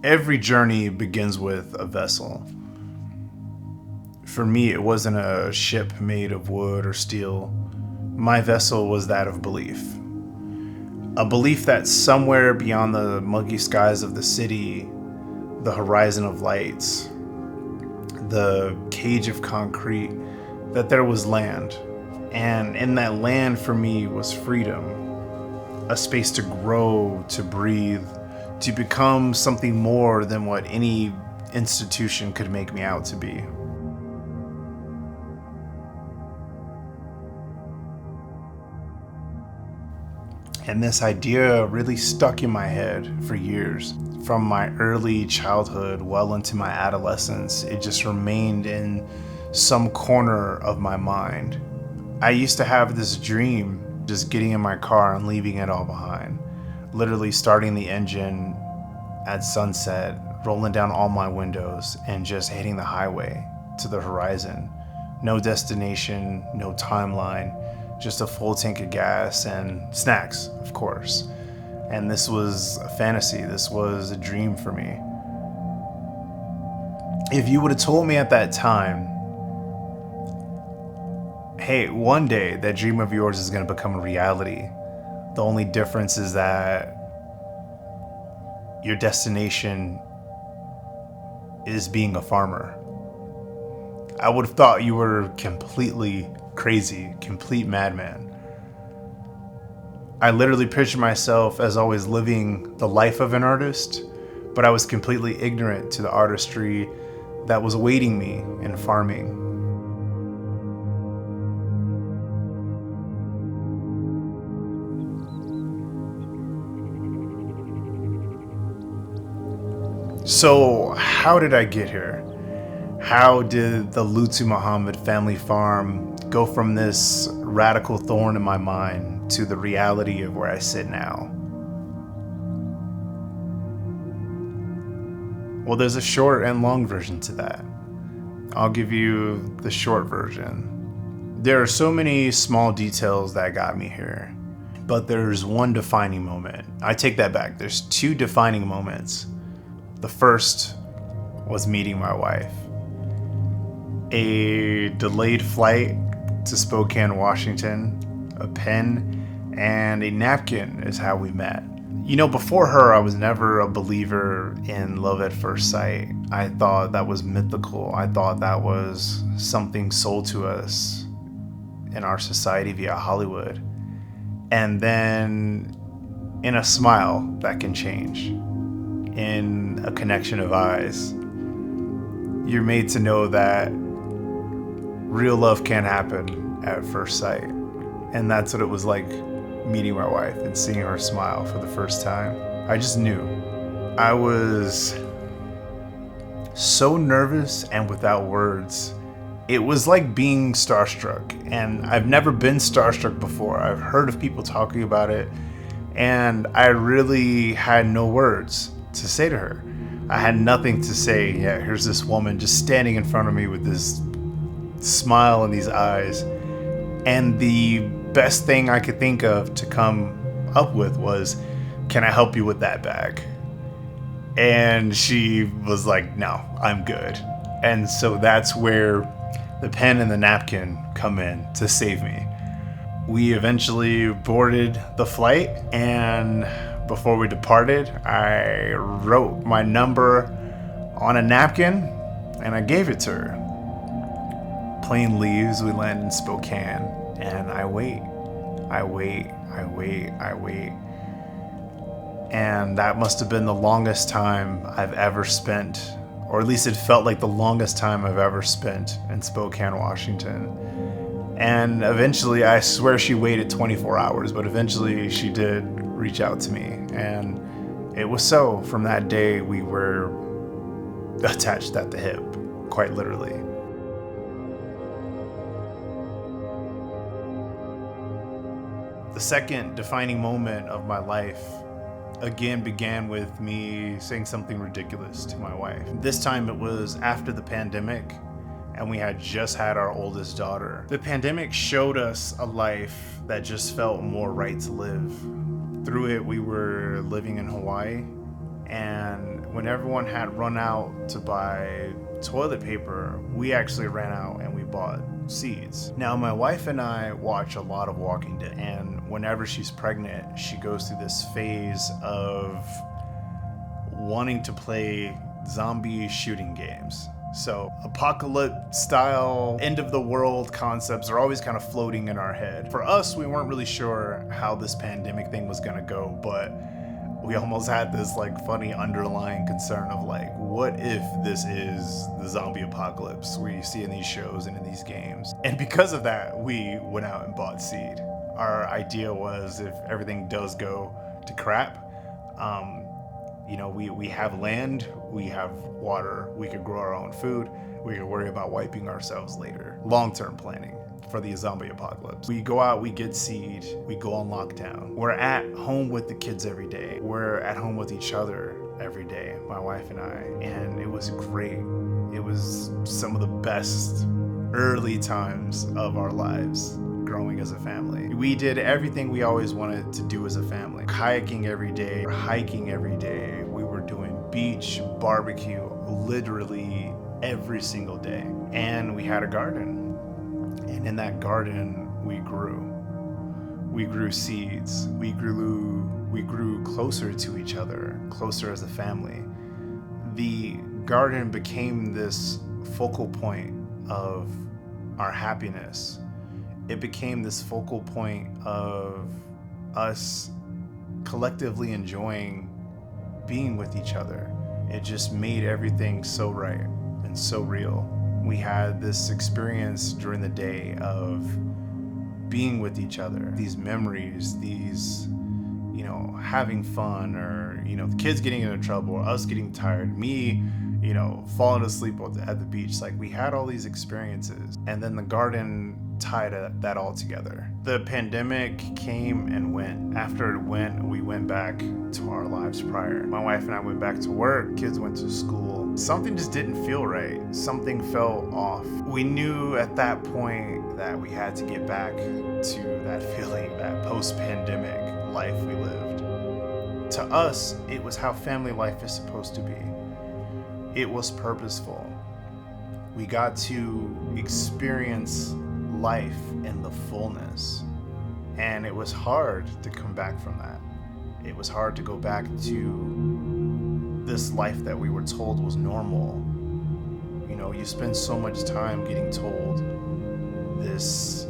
Every journey begins with a vessel. For me, it wasn't a ship made of wood or steel. My vessel was that of belief. A belief that somewhere beyond the muggy skies of the city, the horizon of lights, the cage of concrete, that there was land. And in that land for me was freedom, a space to grow, to breathe, to become something more than what any institution could make me out to be. And this idea really stuck in my head for years. From my early childhood well into my adolescence, it just remained in some corner of my mind. I used to have this dream just getting in my car and leaving it all behind. Literally starting the engine at sunset, rolling down all my windows, and just hitting the highway to the horizon. No destination, no timeline, just a full tank of gas and snacks, of course. And this was a fantasy. This was a dream for me. If you would have told me at that time, hey, one day that dream of yours is going to become a reality. The only difference is that your destination is being a farmer. I would have thought you were completely crazy, complete madman. I literally pictured myself as always living the life of an artist, but I was completely ignorant to the artistry that was awaiting me in farming. So, how did I get here? How did the Lutu Muhammad family farm go from this radical thorn in my mind to the reality of where I sit now? Well, there's a short and long version to that. I'll give you the short version. There are so many small details that got me here, but there's one defining moment. I take that back. There's two defining moments. The first was meeting my wife. A delayed flight to Spokane, Washington, a pen, and a napkin is how we met. You know, before her, I was never a believer in love at first sight. I thought that was mythical. I thought that was something sold to us in our society via Hollywood. And then in a smile that can change, in a connection of eyes, you're made to know that real love can happen at first sight. And that's what it was like meeting my wife and seeing her smile for the first time. I just knew. I was so nervous and without words. It was like being starstruck, and I've never been starstruck before. I've heard of people talking about it, and I really had no words to say to her. I had nothing to say. Yeah, here's this woman just standing in front of me with this smile in these eyes. And the best thing I could think of to come up with was, can I help you with that bag? And she was like, no, I'm good. And so that's where the pen and the napkin come in to save me. We eventually boarded the flight, and before we departed, I wrote my number on a napkin and I gave it to her. Plane leaves, we land in Spokane, and I wait. And that must have been the longest time I've ever spent, or at least it felt like the longest time I've ever spent in Spokane, Washington. And eventually, I swear she waited 24 hours, but eventually she did reach out to me. And it was so. From that day, we were attached at the hip, quite literally. The second defining moment of my life again began with me saying something ridiculous to my wife. This time it was after the pandemic, and we had just had our oldest daughter. The pandemic showed us a life that just felt more right to live. Through it, we were living in Hawaii, and When everyone had run out to buy toilet paper, we actually ran out and we bought seeds. Now, my wife and I watch a lot of Walking Dead, and whenever she's pregnant, she goes through this phase of wanting to play zombie shooting games. So apocalypse style, end of the world concepts are always kind of floating in our head. For us, we weren't really sure how this pandemic thing was gonna go, but we almost had this like funny underlying concern of like, what if this is the zombie apocalypse we see in these shows and in these games? And because of that, we went out and bought seed. Our idea was, if everything does go to crap, we have land, we have water, we could grow our own food, we could worry about wiping ourselves later. Long-term planning for the zombie apocalypse. We go out, we get seed, we go on lockdown. We're at home with the kids every day. We're at home with each other every day, my wife and I, and it was great. It was some of the best early times of our lives growing as a family. We did everything we always wanted to do as a family. Kayaking every day, hiking every day. We were doing beach, barbecue, literally every single day. And we had a garden. And in that garden, we grew. We grew seeds. We grew closer to each other, closer as a family. The garden became this focal point of our happiness. It became this focal point of us collectively enjoying being with each other. It just made everything so right and so real. We had this experience during the day of being with each other, these memories, these, having fun, or, the kids getting into trouble, or us getting tired, me, falling asleep at the beach. Like, we had all these experiences, and then the garden tied that all together. The pandemic came and went. After it went, we went back to our lives prior. My wife and I went back to work, kids went to school. Something just didn't feel right. Something felt off. We knew at that point that we had to get back to that feeling, that post-pandemic life we lived. To us, it was how family life is supposed to be. It was purposeful. We got to experience life in the fullness. And it was hard to come back from that. It was hard to go back to this life that we were told was normal. You spend so much time getting told this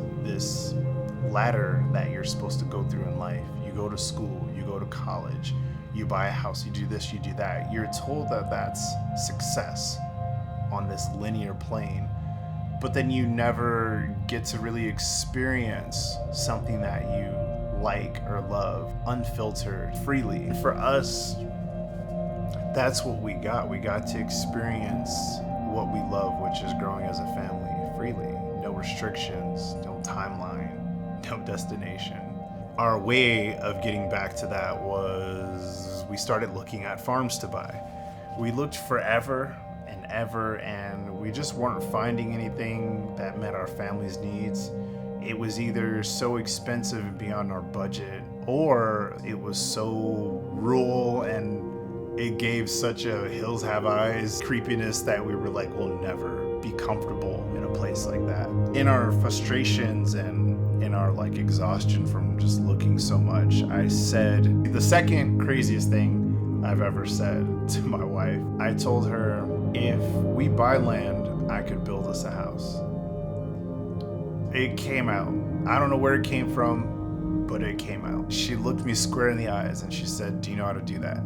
ladder that you're supposed to go through in life. You go to school, you go to college, you buy a house, you do this, you do that. You're told that that's success on this linear plane. But then you never get to really experience something that you like or love, unfiltered, freely. For us, that's what we got. We got to experience what we love, which is growing as a family freely. No restrictions, no timeline, no destination. Our way of getting back to that was we started looking at farms to buy. We looked forever and ever, and we just weren't finding anything that met our family's needs. It was either so expensive and beyond our budget, or it was so rural and it gave such a hills have eyes creepiness that we were like, we'll never be comfortable in a place like that. In our frustrations and in our exhaustion from just looking so much, I said the second craziest thing I've ever said to my wife. I told her, if we buy land, I could build us a house. It came out. I don't know where it came from, but it came out. She looked me square in the eyes and she said, do you know how to do that?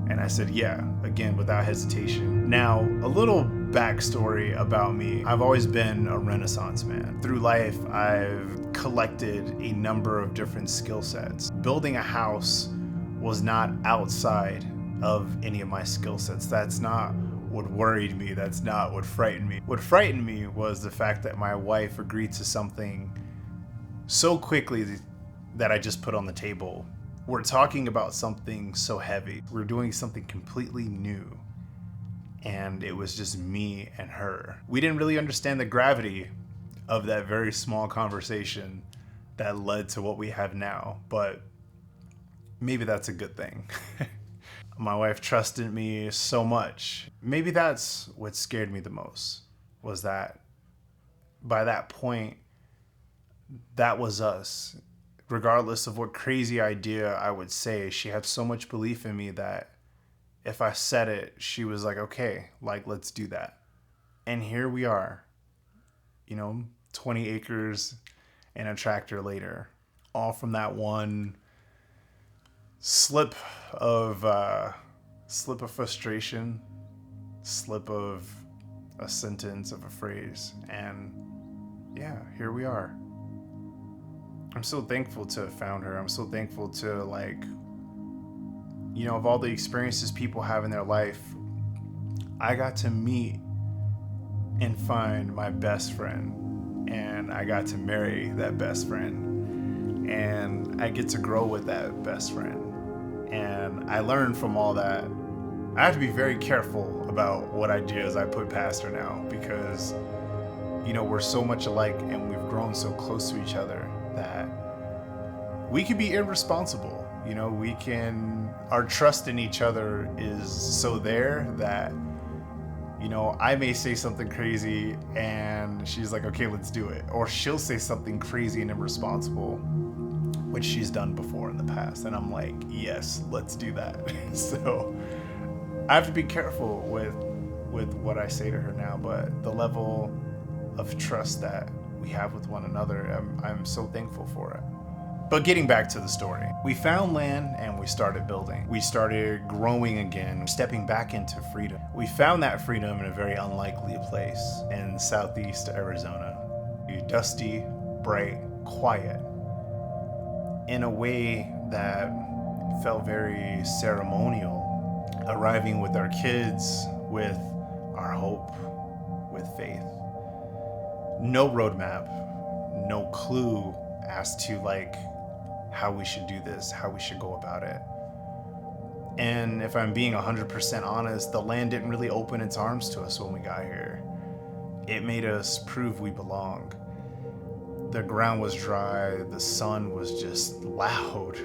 And I said, yeah, again, without hesitation. Now, a little backstory about me. I've always been a Renaissance man. Through life, I've collected a number of different skill sets. Building a house was not outside of any of my skill sets. That's not what worried me. That's not what frightened me. What frightened me was the fact that my wife agreed to something so quickly that I just put on the table. We're talking about something so heavy. We're doing something completely new. And it was just me and her. We didn't really understand the gravity of that very small conversation that led to what we have now, but maybe that's a good thing. My wife trusted me so much. Maybe that's what scared me the most, was that by that point, that was us. Regardless of what crazy idea I would say, she had so much belief in me that if I said it, she was like, okay, like, let's do that. And here we are, 20 acres and a tractor later, all from that one slip of frustration, slip of a sentence, of a phrase. And yeah, here we are. I'm so thankful to have found her. I'm so thankful to, of all the experiences people have in their life, I got to meet and find my best friend. And I got to marry that best friend. And I get to grow with that best friend. And I learned from all that. I have to be very careful about what ideas I put past her now, because, we're so much alike and we've grown so close to each other that we can be irresponsible. Our trust in each other is so there that, I may say something crazy and she's like, okay, let's do it. Or she'll say something crazy and irresponsible, which she's done before in the past. And I'm like, yes, let's do that. So I have to be careful with what I say to her now, but the level of trust that we have with one another, I'm so thankful for it. But getting back to the story, we found land and we started building. We started growing again, stepping back into freedom. We found that freedom in a very unlikely place in southeast Arizona. Dusty, bright, quiet, in a way that felt very ceremonial. Arriving with our kids, with our hope, with faith. No roadmap, no clue as to how we should do this, how we should go about it. And if I'm being 100% honest, the land didn't really open its arms to us when we got here. It made us prove we belong. The ground was dry, the sun was just loud.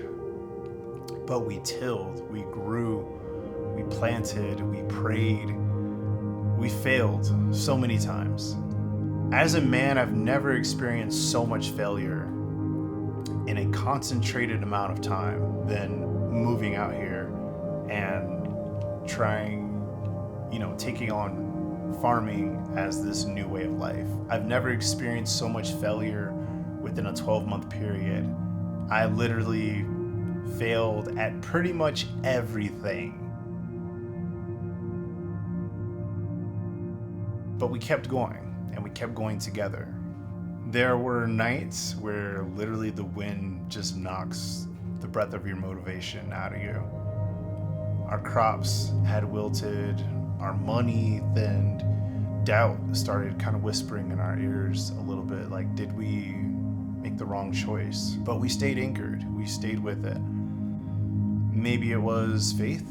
But we tilled, we grew, we planted, we prayed. We failed so many times. As a man, I've never experienced so much failure in a concentrated amount of time than moving out here and trying, taking on farming as this new way of life. I've never experienced so much failure within a 12-month period. I literally failed at pretty much everything. But we kept going, and we kept going together. There were nights where literally the wind just knocks the breath of your motivation out of you. Our crops had wilted, our money thinned, doubt started kind of whispering in our ears a little bit, like, did we make the wrong choice? But we stayed anchored, we stayed with it. Maybe it was faith,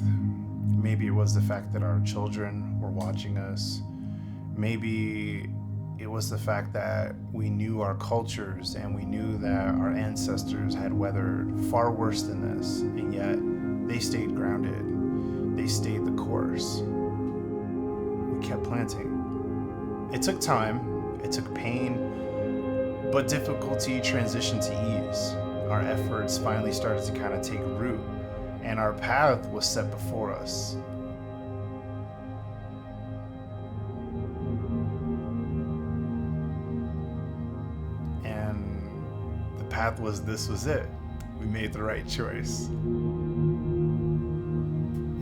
maybe it was the fact that our children were watching us. Maybe it was the fact that we knew our cultures and we knew that our ancestors had weathered far worse than this, and yet they stayed grounded. They stayed the course. We kept planting. It took time, it took pain, but difficulty transitioned to ease. Our efforts finally started to kind of take root, and our path was set before us. Path was it. We made the right choice.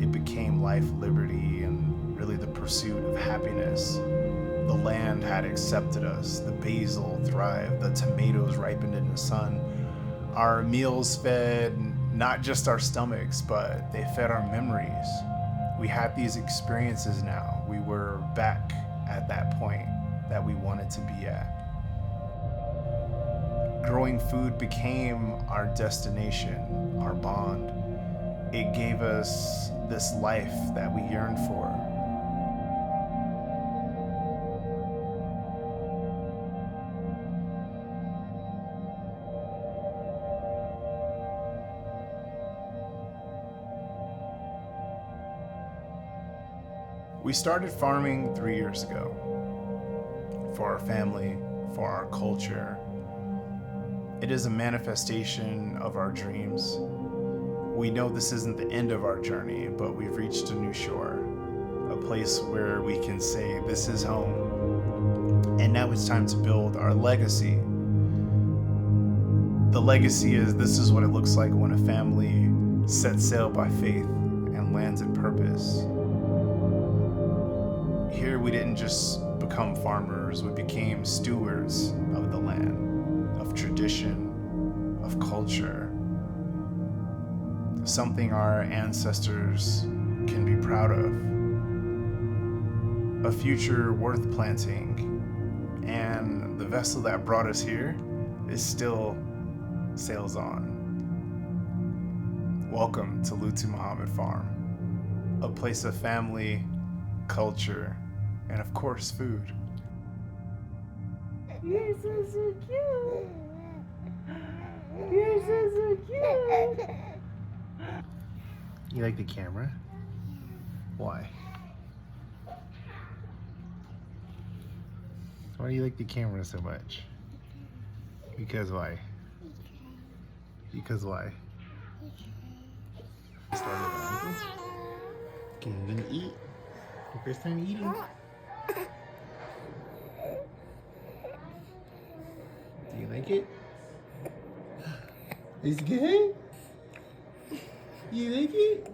It became life, liberty, and really the pursuit of happiness. The land had accepted us. The basil thrived. The tomatoes ripened in the sun. Our meals fed not just our stomachs, but they fed our memories. We had these experiences now. We were back at that point that we wanted to be at. Growing food became our destination, our bond. It gave us this life that we yearned for. We started farming 3 years ago for our family, for our culture. It is a manifestation of our dreams. We know this isn't the end of our journey, but we've reached a new shore, a place where we can say, this is home. And now it's time to build our legacy. The legacy is this is what it looks like when a family sets sail by faith and lands in purpose. Here we didn't just become farmers, we became stewards of the land, of tradition, of culture. Something our ancestors can be proud of. A future worth planting, and the vessel that brought us here is still sails on. Welcome to Lutu Muhammad Farm, a place of family, culture, and of course food. You're so cute. You're so cute. You like the camera? Why? Why do you like the camera so much? Because why? Because why? Started with uncle? Okay, you gonna eat? Your first time eating? Do you like it? It's good? You like it?